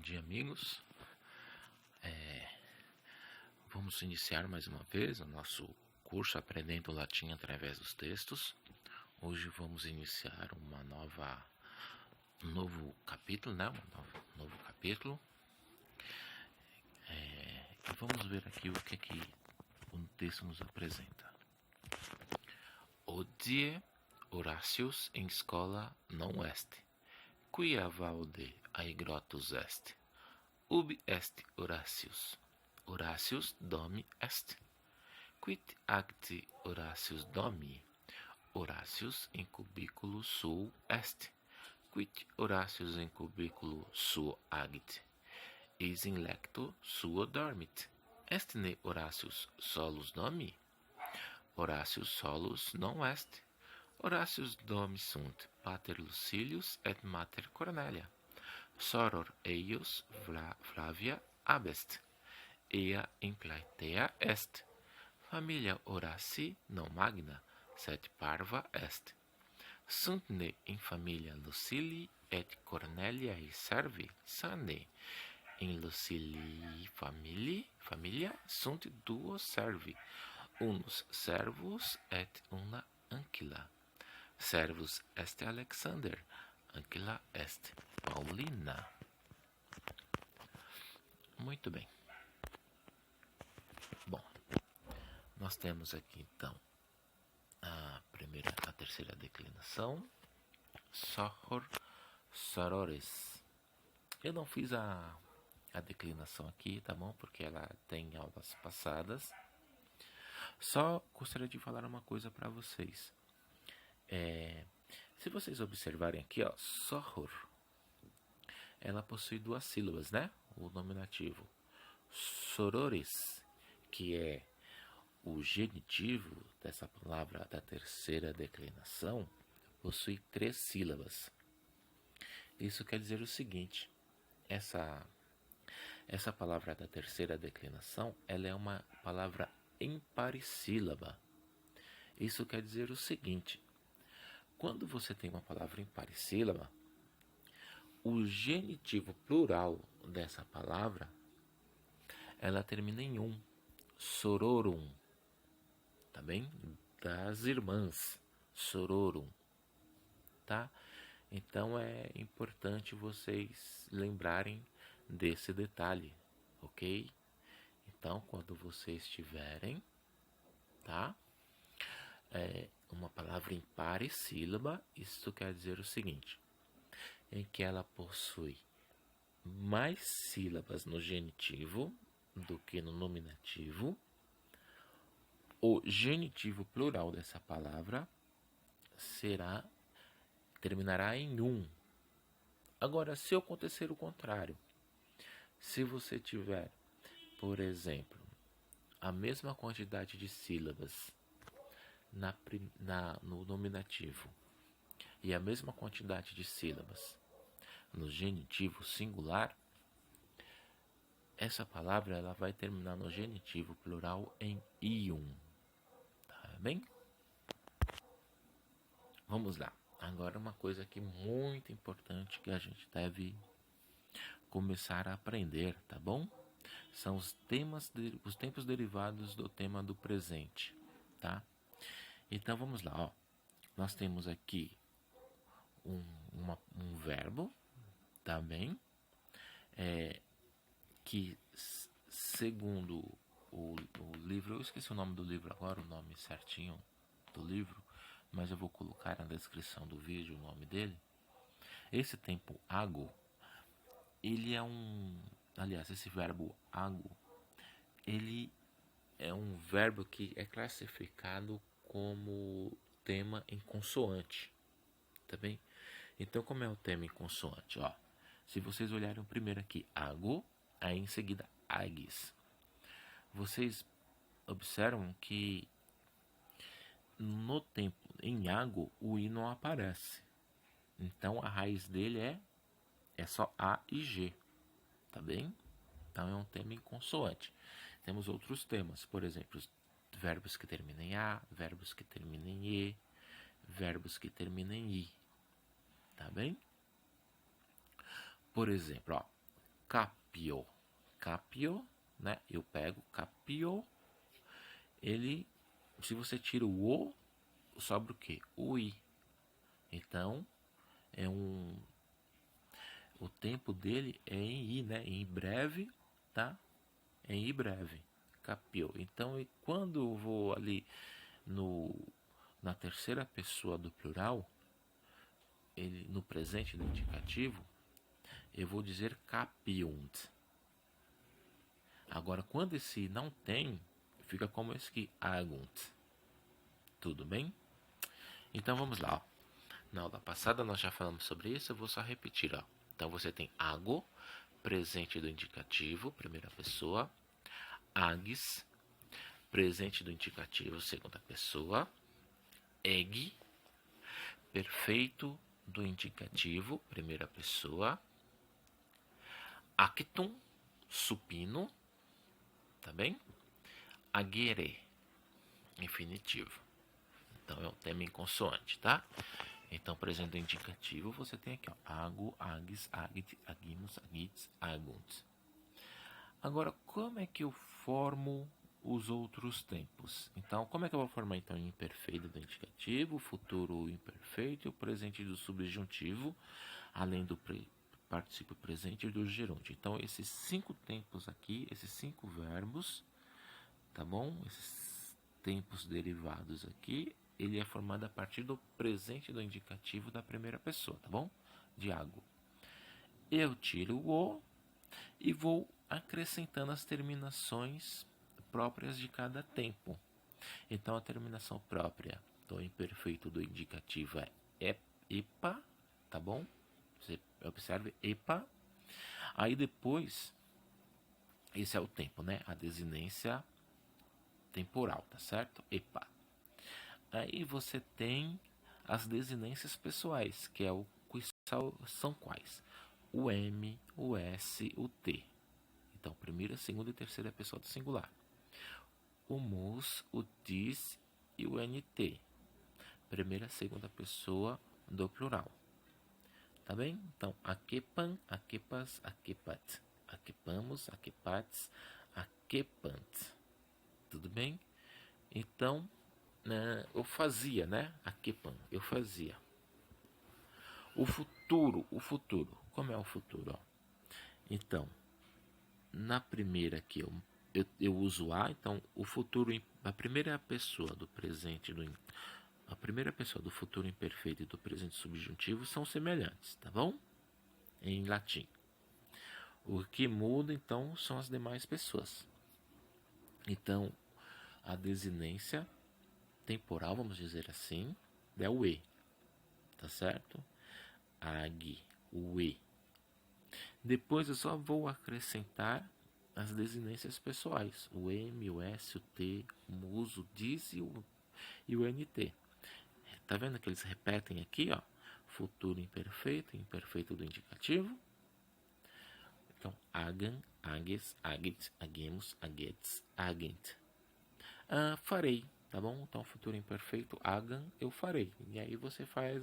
dia, amigos. Vamos iniciar mais uma vez o nosso curso Aprendendo Latim através dos textos. Hoje vamos iniciar um novo capítulo, né? Um novo capítulo. E vamos ver aqui o que o texto nos apresenta. Hodie Horatius in schola non est, quia valde aegrotus est. Ubi est Horatius? Horatius domi est. Quid acti Horatius domi? Horatius in cubiculo suo est. Quid Horatius in cubiculo suo agit? Eis in lecto suo dormit. Est ne Horatius solus domi? Horatius solus non est. Horatius domi sunt pater Lucilius et mater Cornelia. Soror eius Flavia abest. Ea in Platea est. Familia Horatii non magna, sed parva est. Sunt ne in familia Lucilii et Corneliae servi sane. In Lucilii familia sunt duo servi, unus servus et una Ancilla. Servus est Alexander, Ancilla est Paulina. Muito bem. Bom, nós temos aqui então a terceira declinação, soror, sorores. Eu não fiz a declinação aqui, tá bom? Porque ela tem aulas passadas. Só gostaria de falar uma coisa para vocês. Se vocês observarem aqui, ó, soror, ela possui duas sílabas, né? O nominativo. Sorores, que é o genitivo dessa palavra da terceira declinação, possui 3 sílabas. Isso quer dizer o seguinte: essa palavra da terceira declinação, ela é uma palavra emparissílaba. Isso quer dizer o seguinte: quando você tem uma palavra emparissílaba, o genitivo plural dessa palavra, ela termina em um, sororum, tá bem? Das irmãs, sororum, tá? Então é importante vocês lembrarem desse detalhe, ok? Então, quando vocês tiverem, tá? Uma palavra emparissílaba, isso quer dizer o seguinte: em que ela possui mais sílabas no genitivo do que no nominativo. O genitivo plural dessa palavra terminará em um. Agora, se acontecer o contrário, se você tiver, por exemplo, a mesma quantidade de sílabas no nominativo e a mesma quantidade de sílabas no genitivo singular, essa palavra ela vai terminar no genitivo plural em ium. Tá bem? Vamos lá. Agora uma coisa aqui muito importante que a gente deve começar a aprender, tá bom? São os tempos derivados do tema do presente, tá? Então vamos lá, ó. Nós temos aqui um verbo, tá bem? Que segundo o livro, eu esqueci o nome do livro agora, o nome certinho do livro, mas eu vou colocar na descrição do vídeo o nome dele. Esse tempo ago, ele é esse verbo ago, ele é um verbo que é classificado como tema em consoante, tá bem? Então, como é o tema em consoante? Ó, se vocês olharem primeiro aqui, ago, aí em seguida agis. Vocês observam que no tempo em ago o i não aparece. Então a raiz dele é só a e g, tá bem? Então é um tema em consoante. Temos outros temas, por exemplo, verbos que terminam em a, verbos que terminam em e, verbos que terminam em i, tá bem? Por exemplo, ó, capio. Capio, né? Eu pego capio. Ele, se você tira o o, sobra o quê? O i. Então, o tempo dele é em i, né? Em breve, tá? Em i breve. Capio. Então, quando eu vou ali na terceira pessoa do plural, no presente do indicativo, eu vou dizer capiunt. Agora, quando esse não tem, fica como esse aqui, agunt. Tudo bem? Então vamos lá. Ó. Na aula passada nós já falamos sobre isso, eu vou só repetir. Ó. Então você tem ago, presente do indicativo, primeira pessoa. Agis, presente do indicativo, segunda pessoa. Eg, perfeito do indicativo, primeira pessoa. Actum, supino, tá bem? Agere, infinitivo. Então é um tema em consoante, tá? Então, presente do indicativo, você tem aqui, ó, ago, agis, agit, agimus, agits, agunt. Agora, como é que eu formo os outros tempos? Então, como é que eu vou formar então o imperfeito do indicativo, o futuro imperfeito e o presente do subjuntivo, além do particípio presente e do gerúndio? Então, esses 5 tempos aqui, esses 5 verbos, tá bom? Esses tempos derivados aqui, ele é formado a partir do presente do indicativo da primeira pessoa, tá bom? De ago. Eu tiro o e vou acrescentando as terminações próprias de cada tempo. Então, a terminação própria do imperfeito do indicativo é epa, tá bom? Você observe, epa. Aí depois, esse é o tempo, né? A desinência temporal, tá certo? Epa. Aí você tem as desinências pessoais, que é o são quais? O M, o S, o T. Então, primeira, segunda e terceira pessoa do singular. O mus, o dis e o NT. Primeira, segunda pessoa do plural. Tá bem? Então, aquepan, aquepas, aquepat. Aquepamos, aquepats, aquepant. Tudo bem? Então, eu fazia, né? Aquepan, eu fazia. O futuro. Como é o futuro? Ó? Então, na primeira aqui eu uso a, então o futuro, a primeira pessoa do presente, a primeira pessoa do futuro imperfeito e do presente subjuntivo são semelhantes, tá bom? Em latim. O que muda, então, são as demais pessoas. Então, a desinência temporal, vamos dizer assim, é o e, tá certo? Ag, o e. Depois eu só vou acrescentar as desinências pessoais, o M, o S, o T, o mus, o dis e o NT. Tá vendo que eles repetem aqui, ó? Futuro imperfeito, imperfeito do indicativo. Então, agam, ages, agit, agemos, agets, agent. Farei, tá bom? Então, futuro imperfeito, agam, eu farei. E aí você faz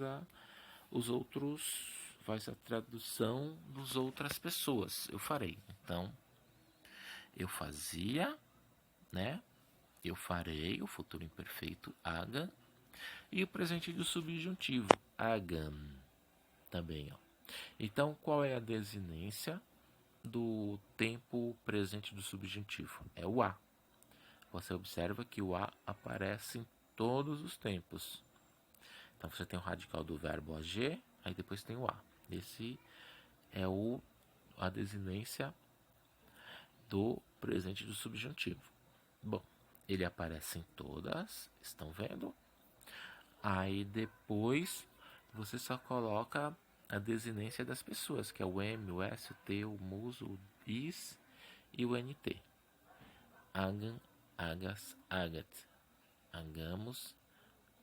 faz a tradução dos outras pessoas. Eu farei. Então, eu fazia, né? Eu farei, o futuro imperfeito, agam. E o presente do subjuntivo, agam. Também, ó. Então, qual é a desinência do tempo presente do subjuntivo? É o a. Você observa que o a aparece em todos os tempos. Então, você tem o radical do verbo ag, aí depois tem o a. Esse é a desinência do presente do subjuntivo. Bom, ele aparece em todas, estão vendo? Aí depois você só coloca a desinência das pessoas, que é o M, o S, o T, o mus, o is e o NT. Agam, agas, agat. Agamos,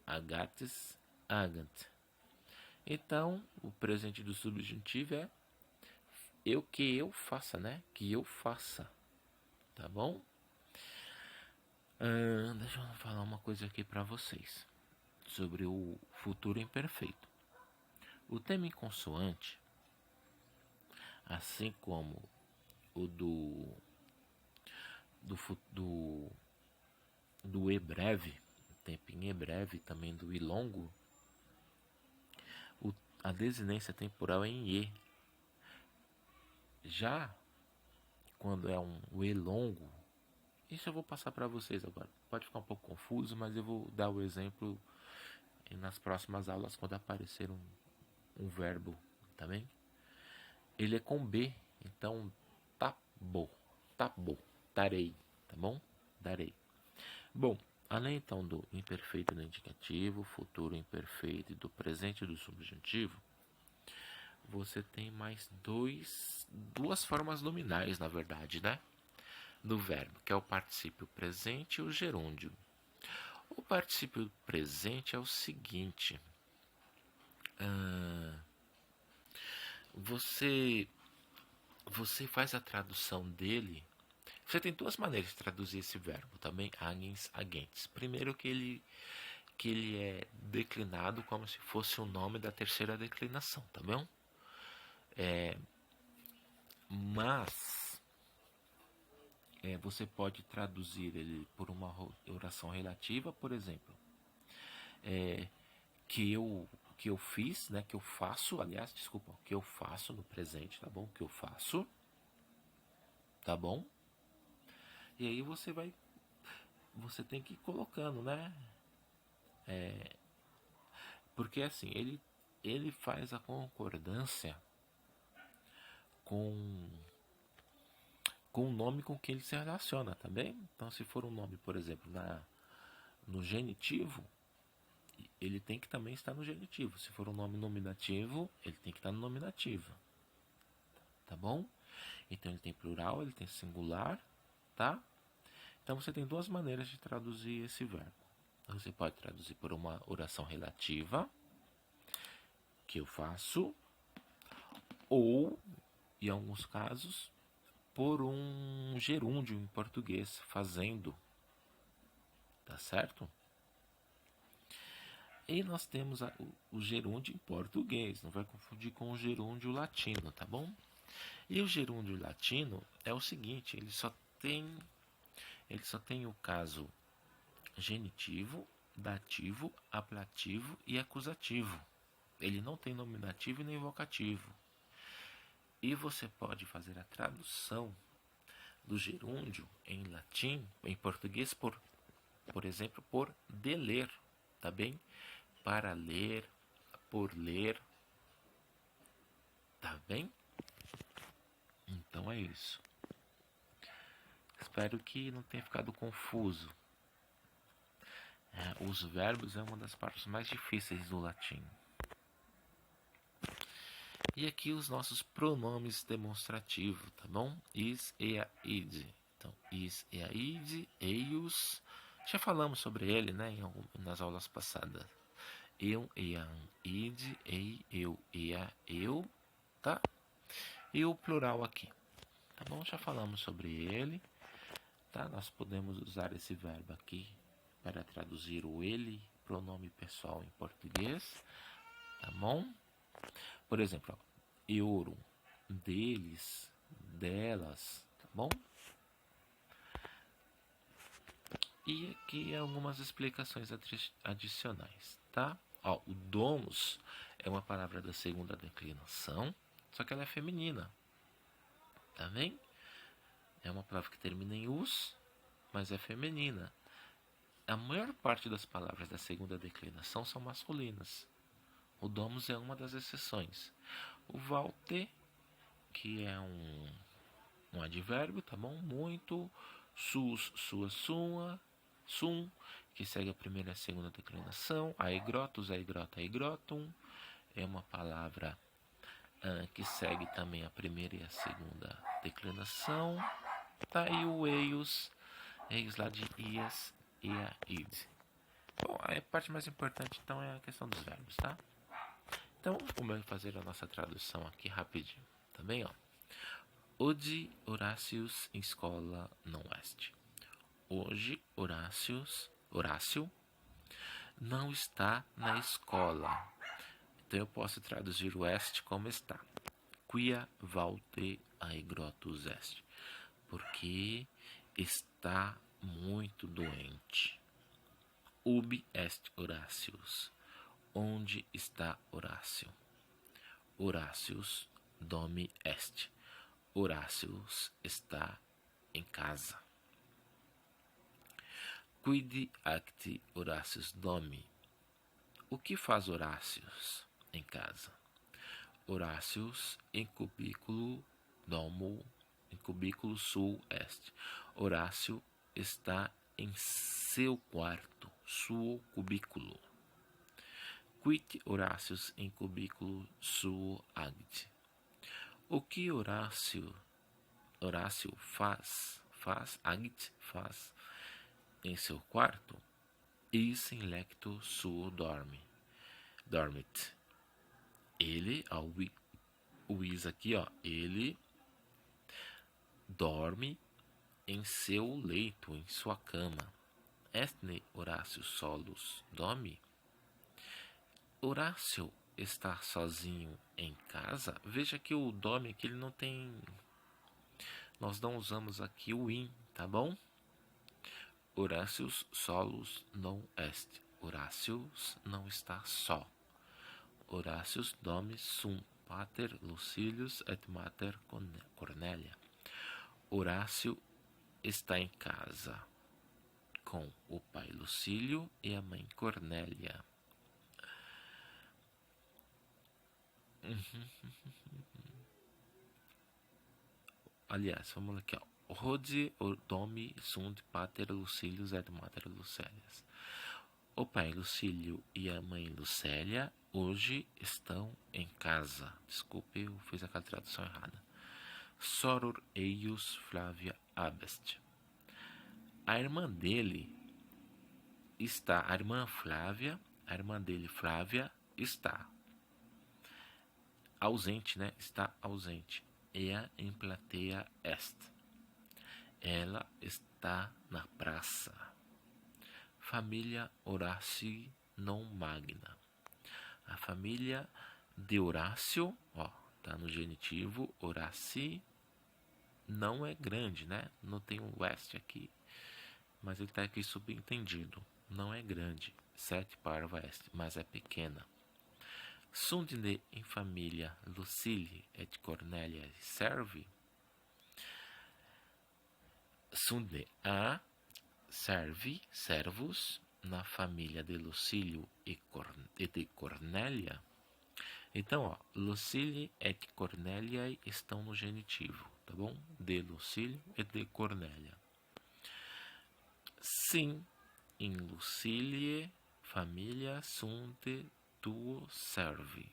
agates, agant. Então, o presente do subjuntivo é que eu faça, né? Que eu faça. Tá bom? Deixa eu falar uma coisa aqui para vocês sobre o futuro imperfeito. O tema em consoante, assim como o do e breve, tempo em e breve, também do i longo, a desinência temporal é em e. Já quando é o e longo, isso eu vou passar para vocês agora. Pode ficar um pouco confuso, mas eu vou dar o exemplo nas próximas aulas quando aparecer um verbo, tá bem? Ele é com B, então tá bom, darei, tá bom? Darei. Bom, além então do imperfeito do indicativo, futuro imperfeito e do presente do subjuntivo, você tem mais duas formas nominais, na verdade, né? Do verbo, que é o particípio presente e o gerúndio. O particípio presente é o seguinte: você faz a tradução dele. Você tem duas maneiras de traduzir esse verbo também, agens, agentes. Primeiro que ele é declinado como se fosse o nome da terceira declinação, tá bom? Mas você pode traduzir ele por uma oração relativa, por exemplo, que eu fiz, né? Que eu faço, aliás, desculpa, que eu faço no presente, tá bom? Que eu faço, tá bom? E aí você tem que ir colocando, né? Porque assim, ele faz a concordância com o nome com que ele se relaciona, tá bem? Então, se for um nome, por exemplo, no genitivo, ele tem que também estar no genitivo. Se for um nome nominativo, ele tem que estar no nominativo, tá bom? Então, ele tem plural, ele tem singular, tá? Então, você tem duas maneiras de traduzir esse verbo. Você pode traduzir por uma oração relativa, que eu faço, ou, em alguns casos, por um gerúndio em português, fazendo. Tá certo? E nós temos o gerúndio em português, não vai confundir com o gerúndio latino, tá bom? E o gerúndio latino é o seguinte, ele só tem o caso genitivo, dativo, ablativo e acusativo. Ele não tem nominativo e nem vocativo. E você pode fazer a tradução do gerúndio em latim, em português, por exemplo, por deler, tá bem? Para ler, por ler, tá bem? Então é isso. Espero que não tenha ficado confuso. Os verbos é uma das partes mais difíceis do latim. E aqui os nossos pronomes demonstrativos, tá bom? Is e a id. Então, is e a id, eius. Já falamos sobre ele, né, nas aulas passadas. Eu e a id, ei, eu e a eu, tá? E o plural aqui, tá bom? Já falamos sobre ele, tá? Nós podemos usar esse verbo aqui para traduzir o ele, pronome pessoal em português, tá bom? Por exemplo, euro, deles, delas, tá bom? E aqui algumas explicações adicionais, tá? Ó, o domus é uma palavra da segunda declinação, só que ela é feminina, tá bem? É uma palavra que termina em us, mas é feminina. A maior parte das palavras da segunda declinação são masculinas. O domus é uma das exceções. O valte, que é um advérbio, tá bom? Muito. Sus, sua, sua. Sum, que segue a primeira e a segunda declinação. Aigrotus, aigrota, aigrotum. É uma palavra que segue também a primeira e a segunda declinação. Tá aí o eios lá de ias e a id. Bom, a parte mais importante então é a questão dos verbos, tá? Então vamos fazer a nossa tradução aqui rapidinho, tá bem, ó? Hoje Horácios em escola não est. Hoje Horácio não está na escola. Então eu posso traduzir o est como está. Quia valte aigrotus est. Porque está muito doente. Ubi est Horatius? Onde está Horácio? Horatius domi est. Horatius está em casa. Quid acti Horatius domi? O que faz Horatius em casa? Horatius em cubículo domo, em cubículo sul est. Horácio está em seu quarto, suo cubículo. Quid Horatius em cubículo suo agit? O que Horácio faz em seu quarto? Is in lecto suo dormit. Ele, o is aqui, ó, ele dorme em seu leito, em sua cama. Estne Horácio solus dorme? Horácio está sozinho em casa? Veja que o dorme aqui ele não tem... Nós não usamos aqui o in, tá bom? Horácius solus non est. Horácius não está só. Horácius domis sum pater Lucilius et mater Cornélia. Horácio está em casa com o pai Lucílio e a mãe Cornélia. Aliás, vamos aqui, ó. Hodie domi sunt pater Lucilius et mater Lucélias. O pai Lucílio e a mãe Lucélia hoje estão em casa. Desculpe, eu fiz aquela tradução errada. Soror eius Flavia abest. A irmã dele está, a irmã dele Flávia está ausente, né? Está ausente. Ea in platea est. Ela está na praça. Família Horacii non magna. A família de Horácio, ó, tá no genitivo. Horacii não é grande, né? Não tem um west aqui, mas ele tá aqui subentendido. Não é grande, 7 parva est, mas é pequena. Sunt in família Lucília et Cornélia servi? Sunt a servos na família de Lucílio e de Cornélia. Então, ó, Lucília et Cornélia estão no genitivo, tá bom? De Lucílio e de Cornélia. Sim, in Lucília família sunt tuo servi.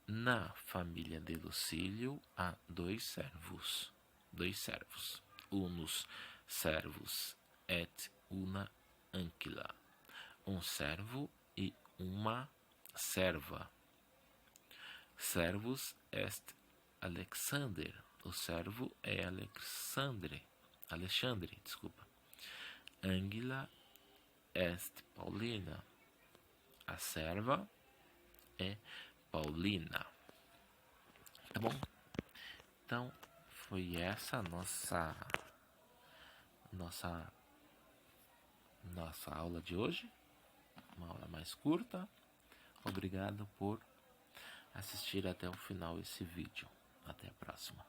Na família de Lucílio há dois servos. Unus servus et una anquila. Um servo e uma serva. Servus est Alexander. O servo é Alexandre, desculpa. Anguila est Paulina. A serva é Paulina. Tá bom? Então, foi essa nossa aula de hoje. Uma aula mais curta. Obrigado por assistir até o final esse vídeo. Até a próxima.